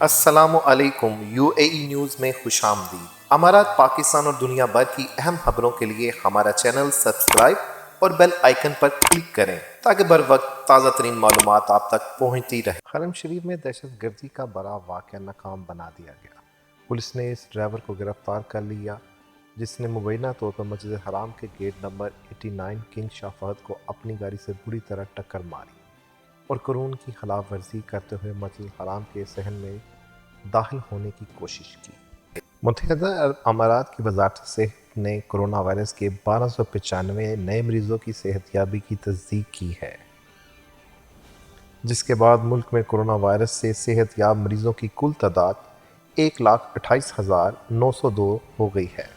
السلام علیکم، you a E news میں خوش آمدید۔ امارات پاکستان اور دنیا بھر کی اہم خبروں کے لیے ہمارا چینل سبسکرائب اور بیل آئیکن پر کلک کریں تاکہ بر وقت تازہ ترین معلومات آپ تک پہنچتی رہیں۔ حرم شریف میں دہشت گردی کا بڑا واقعہ ناکام بنا دیا گیا۔ پولیس نے اس ڈرائیور کو گرفتار کر لیا جس نے مبینہ طور پر مسجد حرام کے گیٹ نمبر 89 کنگ شاہ فہد کو اپنی گاڑی سے بری طرح ٹکر ماری اور قانون کی خلاف ورزی کرتے ہوئے مسجد حرام کے صحن میں داخل ہونے کی کوشش کی۔ متحدہ عرب امارات کی وزارت صحت نے کرونا وائرس کے 1295 نئے مریضوں کی صحت یابی کی تصدیق کی ہے، جس کے بعد ملک میں کرونا وائرس سے صحت یاب مریضوں کی کل تعداد 1,28,902 ہو گئی ہے۔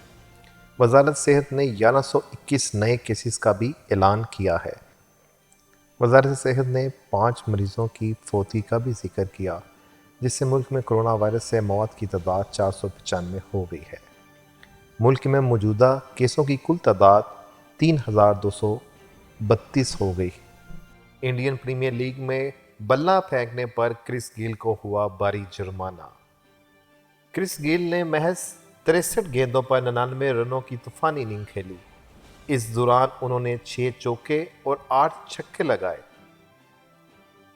وزارت صحت نے 1121 نئے کیسز کا بھی اعلان کیا ہے۔ وزارت صحت نے 5 مریضوں کی فوتی کا بھی ذکر کیا، جس سے ملک میں کرونا وائرس سے موت کی تعداد 495 ہو گئی ہے۔ ملک میں موجودہ کیسوں کی کل تعداد 3,232 ہو گئی۔ انڈین پریمیئر لیگ میں بلہ پھینکنے پر کرس گیل کو ہوا بھاری جرمانہ۔ کرس گیل نے محض 63 گیندوں پر 99 رنوں کی طوفانی اننگ کھیلی۔ اس دوران انہوں نے 6 چوکے اور 8 چھکے لگائے۔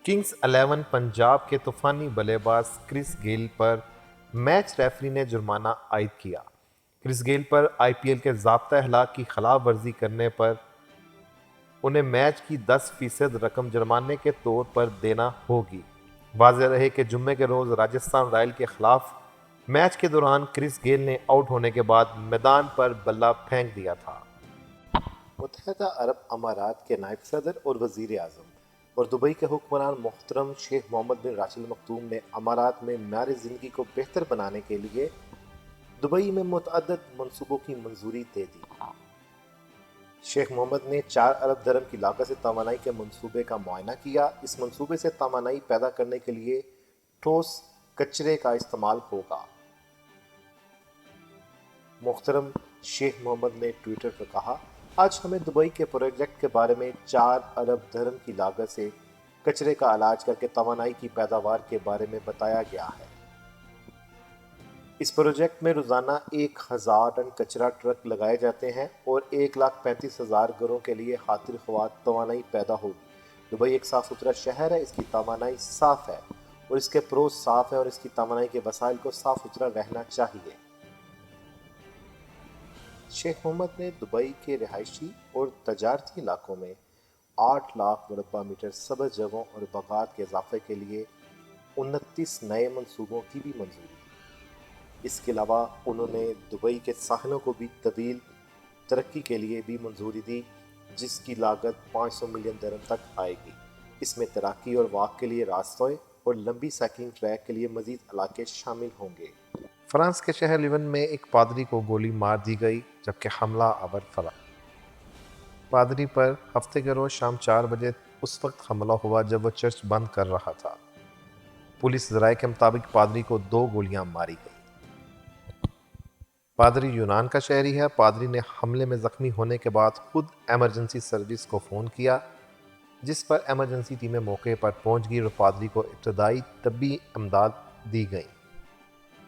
کنگز 11 پنجاب کے طوفانی بلے باز کرس گیل پر میچ ریفری نے جرمانہ عائد کیا۔ کرس گیل پر آئی پی ایل کے ضابطہ اخلاق کی خلاف ورزی کرنے پر انہیں میچ کی 10% رقم جرمانے کے طور پر دینا ہوگی۔ واضح رہے کہ جمعے کے روز راجستھان رائل کے خلاف میچ کے دوران کرس گیل نے آؤٹ ہونے کے بعد میدان پر بلہ پھینک دیا تھا۔ متحدہ عرب امارات کے نائب صدر اور وزیر اعظم اور دبئی کے حکمران محترم شیخ محمد بن راشد ال مکتوم نے امارات میں معیار زندگی کو بہتر بنانے کے لیے دبئی میں متعدد منصوبوں کی منظوری دے دی۔ شیخ محمد نے 4 ارب درہم کی لاگت سے توانائی کے منصوبے کا معائنہ کیا۔ اس منصوبے سے توانائی پیدا کرنے کے لیے ٹھوس کچرے کا استعمال ہوگا۔ محترم شیخ محمد نے ٹویٹر پر کہا، آج ہمیں دبئی کے پروجیکٹ کے بارے میں 4 ارب درہم کی لاگت سے کچرے کا علاج کر کے توانائی کی پیداوار کے بارے میں بتایا گیا ہے۔ اس پروجیکٹ میں روزانہ 1000 ٹن کچرا ٹرک لگائے جاتے ہیں اور 1,35,000 گھروں کے لیے خاطر خواہ توانائی پیدا ہوگی۔ دبئی ایک صاف ستھرا شہر ہے، اس کی توانائی صاف ہے اور اس کے پروز صاف ہیں اور اس کی توانائی کے وسائل کو صاف ستھرا رہنا چاہیے۔ شیخ محمد نے دبئی کے رہائشی اور تجارتی علاقوں میں 8 لاکھ مربع میٹر سبز جگہوں اور باغات کے اضافے کے لیے 29 نئے منصوبوں کی بھی منظوری دی۔ اس کے علاوہ انہوں نے دبئی کے ساحلوں کو بھی طویل ترقی کے لیے بھی منظوری دی، جس کی لاگت 500 ملین درہم تک آئے گی۔ اس میں تیراکی اور واک کے لیے راستوں اور لمبی سائیکلنگ ٹریک کے لیے مزید علاقے شامل ہوں گے۔ فرانس کے شہر لیون میں ایک پادری کو گولی مار دی گئی جبکہ حملہ آور فرار۔ پادری پر ہفتے کے روز شام 4 بجے اس وقت حملہ ہوا جب وہ چرچ بند کر رہا تھا۔ پولیس ذرائع کے مطابق پادری کو 2 گولیاں ماری گئیں۔ پادری یونان کا شہری ہے۔ پادری نے حملے میں زخمی ہونے کے بعد خود ایمرجنسی سروس کو فون کیا، جس پر ایمرجنسی ٹیمیں موقع پر پہنچ گئی اور پادری کو ابتدائی طبی امداد دی گئی۔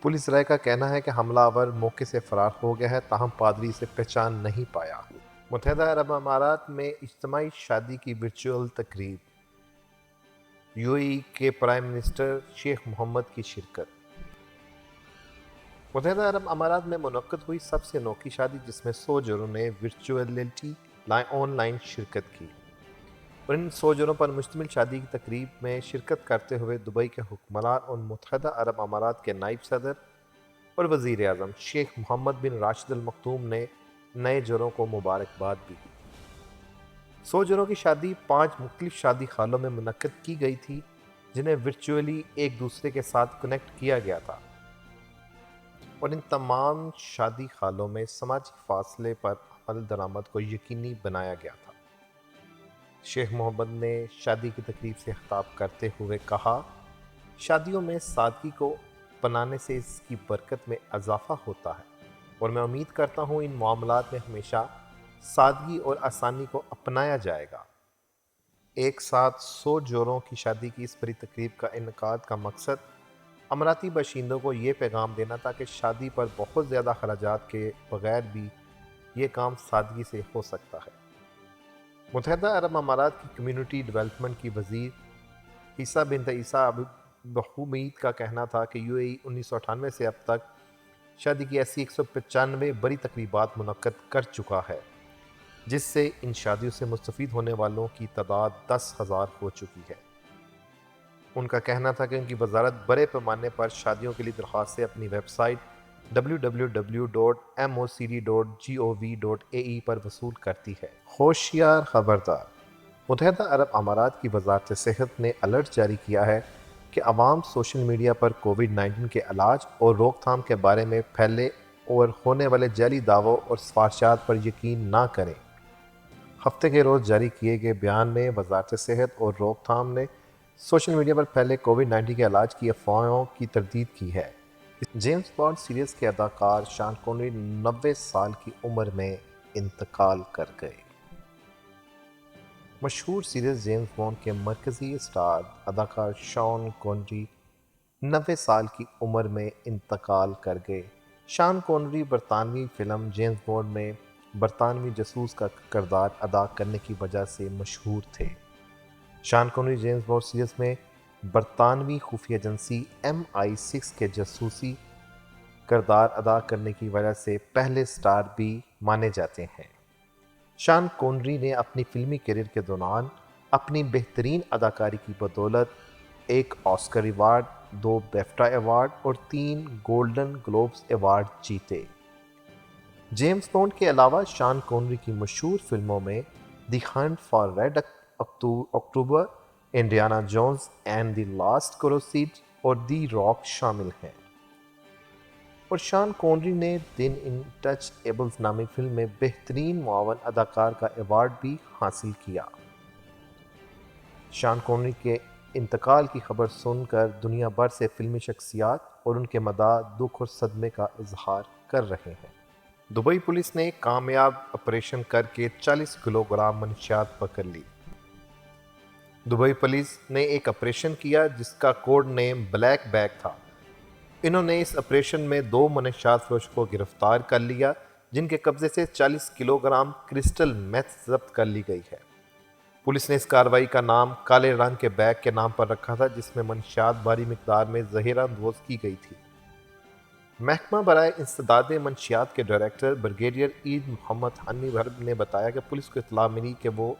پولیس ذرائع کا کہنا ہے کہ حملہ آور موقع سے فرار ہو گیا ہے، تاہم پادری اسے پہچان نہیں پایا۔ متحدہ عرب امارات میں اجتماعی شادی کی ورچوئل تقریب، یو اے ای کے پرائم منسٹر شیخ محمد کی شرکت۔ متحدہ عرب امارات میں منعقد ہوئی سب سے انوکھی شادی جس میں 100 جوڑوں نے ورچوئلٹی آن لائن شرکت کی اور ان 100 جوڑوں پر مشتمل شادی کی تقریب میں شرکت کرتے ہوئے دبئی کے حکمران اور متحدہ عرب امارات کے نائب صدر اور وزیر اعظم شیخ محمد بن راشد ال مکتوم نے نئے جوڑوں کو مبارکباد بھی دی۔ 100 جوڑوں کی شادی 5 مختلف شادی خانوں میں منعقد کی گئی تھی جنہیں ورچوئلی ایک دوسرے کے ساتھ کنیکٹ کیا گیا تھا اور ان تمام شادی خانوں میں سماجی فاصلے پر عمل درآمد کو یقینی بنایا گیا تھا۔ شیخ محمد نے شادی کی تقریب سے خطاب کرتے ہوئے کہا، شادیوں میں سادگی کو اپنانے سے اس کی برکت میں اضافہ ہوتا ہے اور میں امید کرتا ہوں ان معاملات میں ہمیشہ سادگی اور آسانی کو اپنایا جائے گا۔ ایک ساتھ 100 جوڑوں کی شادی کی اس بڑی تقریب کا انعقاد کا مقصد اماراتی باشندوں کو یہ پیغام دینا تھا کہ شادی پر بہت زیادہ خراجات کے بغیر بھی یہ کام سادگی سے ہو سکتا ہے۔ متحدہ عرب امارات کی کمیونٹی ڈیولپمنٹ کی وزیر عیسیٰ بنت عیسیٰ بحمید کا کہنا تھا کہ یو اے ای 1998 سے اب تک شادی کی ایسی 195 بڑی تقریبات منعقد کر چکا ہے، جس سے ان شادیوں سے مستفید ہونے والوں کی تعداد 10,000 ہو چکی ہے۔ ان کا کہنا تھا کہ ان کی وزارت بڑے پیمانے پر شادیوں کے لیے درخواستیں اپنی ویب سائٹ www.mocd.gov.ae پر وصول کرتی ہے۔ ہوشیار خبردار! متحدہ عرب امارات کی وزارت صحت نے الرٹ جاری کیا ہے کہ عوام سوشل میڈیا پر کووڈ-19 کے علاج اور روک تھام کے بارے میں پھیلے اور ہونے والے جعلی دعووں اور سفارشات پر یقین نہ کریں۔ ہفتے کے روز جاری کیے گئے بیان میں وزارت صحت اور روک تھام نے سوشل میڈیا پر پھیلے کووڈ-19 کے علاج کی افواہوں کی تردید کی ہے۔ جیمز بانڈ سیریز کے اداکار شان کونری 90 سال کی عمر میں انتقال کر گئے۔ مشہور سیریز جیمز بانڈ کے مرکزی اسٹار اداکار شان کونری 90 سال کی عمر میں انتقال کر گئے۔ شان کونری برطانوی فلم جیمز بانڈ میں برطانوی جاسوس کا کردار ادا کرنے کی وجہ سے مشہور تھے۔ شان کونری جیمز بانڈ سیریز میں برطانوی خفیہ ایجنسی MI6 کے جاسوسی کردار ادا کرنے کی وجہ سے پہلے سٹار بھی مانے جاتے ہیں۔ شان کونری نے اپنی فلمی کیریئر کے دوران اپنی بہترین اداکاری کی بدولت 1 آسکر ایوارڈ، 2 بیفٹا ایوارڈ اور 3 گولڈن گلوبز ایوارڈ جیتے۔ جیمز بانڈ کے علاوہ شان کونری کی مشہور فلموں میں the hunt for red October, Indiana Jones and the last crusade اور دی راک شامل ہیں۔ اور شان کونری نے دن ان ٹچ ایبلز نامی فلم میں بہترین معاون اداکار کا ایوارڈ بھی حاصل کیا۔ شان کونری کے انتقال کی خبر سن کر دنیا بھر سے فلمی شخصیات اور ان کے مداح دکھ اور صدمے کا اظہار کر رہے ہیں۔ دبئی پولیس نے ایک کامیاب آپریشن کر کے 40 کلو گرام منشیات پکڑ لی۔ دبئی پولیس نے ایک آپریشن کیا جس کا کوڈ نیم بلیک بیگ تھا۔ انہوں نے اس آپریشن میں 2 منشیات فروش کو گرفتار کر لیا، جن کے قبضے سے 40 کلو گرام کرسٹل میتھ ضبط کر لی گئی ہے۔ پولیس نے اس کارروائی کا نام کالے رنگ کے بیگ کے نام پر رکھا تھا، جس میں منشیات بھاری مقدار میں ذخیرہ اندوز کی گئی تھی۔ محکمہ برائے انسداد منشیات کے ڈائریکٹر بریگیڈیئر عید محمد حنی بھرب نے بتایا کہ پولیس کو اطلاع ملی کہ وہ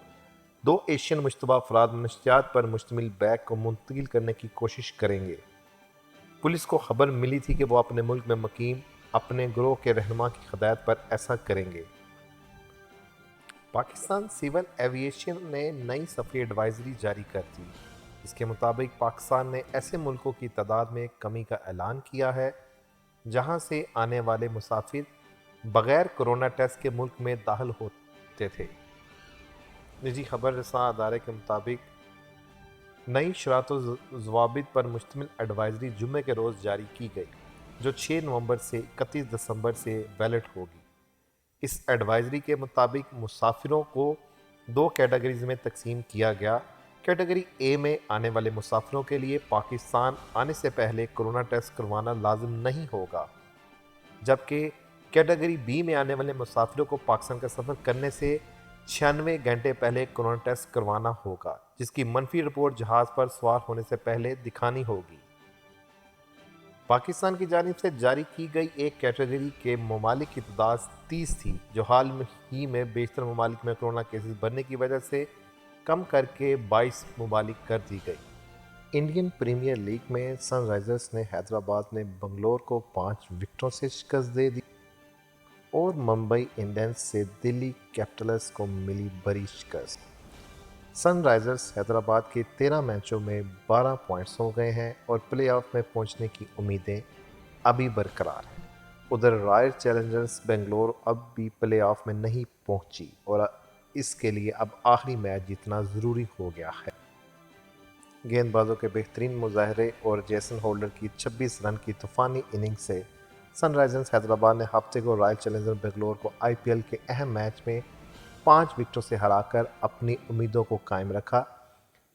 2 ایشین مشتبہ افراد منشیات پر مشتمل بیگ کو منتقل کرنے کی کوشش کریں گے۔ پولیس کو خبر ملی تھی کہ وہ اپنے ملک میں مقیم اپنے گروہ کے رہنما کی ہدایت پر ایسا کریں گے۔ پاکستان سول ایوی ایشن نے نئی سفری ایڈوائزری جاری کر دی۔ اس کے مطابق پاکستان نے ایسے ملکوں کی تعداد میں کمی کا اعلان کیا ہے جہاں سے آنے والے مسافر بغیر کورونا ٹیسٹ کے ملک میں داخل ہوتے تھے۔ نجی خبر رساں ادارے کے مطابق نئی شرائط و ضوابط پر مشتمل ایڈوائزری جمعے کے روز جاری کی گئی، جو 6 نومبر سے 31 دسمبر سے ویلڈ ہوگی۔ اس ایڈوائزری کے مطابق مسافروں کو 2 کیٹیگریز میں تقسیم کیا گیا۔ کیٹیگری اے میں آنے والے مسافروں کے لیے پاکستان آنے سے پہلے کورونا ٹیسٹ کروانا لازم نہیں ہوگا، جبکہ کیٹیگری بی میں آنے والے مسافروں کو پاکستان کا سفر کرنے سے 96 گھنٹے پہلے کورونا ٹیسٹ کروانا ہوگا، جس کی منفی رپورٹ جہاز پر سوار ہونے سے پہلے دکھانی ہوگی۔ پاکستان کی جانب سے جاری کی گئی ایک کیٹیگری کے ممالک کی تعداد 30 تھی، جو حال ہی میں بیشتر ممالک میں کورونا کیسز بڑھنے کی وجہ سے کم کر کے 22 ممالک کر دی گئی۔ انڈین پریمیئر لیگ میں سن رائزرز نے حیدرآباد میں بنگلور کو 5 وکٹوں سے شکست دے دی اور ممبئی انڈینز سے دلی کیپٹلز کو ملی بڑی شکست۔ سن رائزرز حیدرآباد کے 13 میچوں میں 12 پوائنٹس ہو گئے ہیں اور پلے آف میں پہنچنے کی امیدیں ابھی برقرار ہیں۔ ادھر رائل چیلنجرز بنگلور اب بھی پلے آف میں نہیں پہنچی اور اس کے لیے اب آخری میچ جیتنا ضروری ہو گیا ہے۔ گیند بازوں کے بہترین مظاہرے اور جیسن ہولڈر کی 26 رن کی طوفانی اننگ سے سن رائزرز حیدرآباد نے ہفتے کو رائل چیلنجرز بنگلور کو IPL کے اہم میچ میں 5 وکٹوں سے ہرا کر اپنی امیدوں کو قائم رکھا۔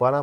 12